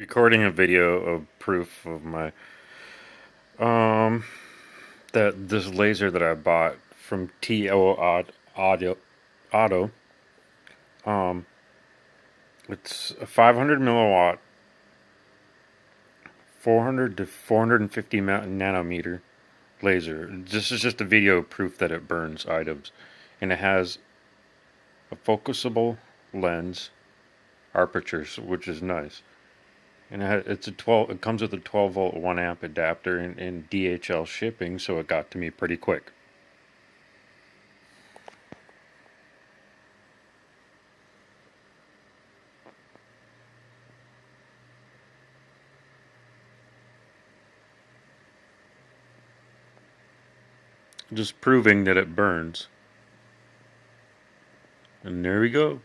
Recording a video of proof of my that this laser that I bought from Auto. um it's a 500 milliwatt, 400 to 450 nanometer laser. This is just a video proof that it burns items, and it has a focusable lens aperture, which is nice. And it's a 12. It comes with a 12-volt 1 amp adapter and DHL shipping, so it got to me pretty quick. Just proving that it burns. And there we go.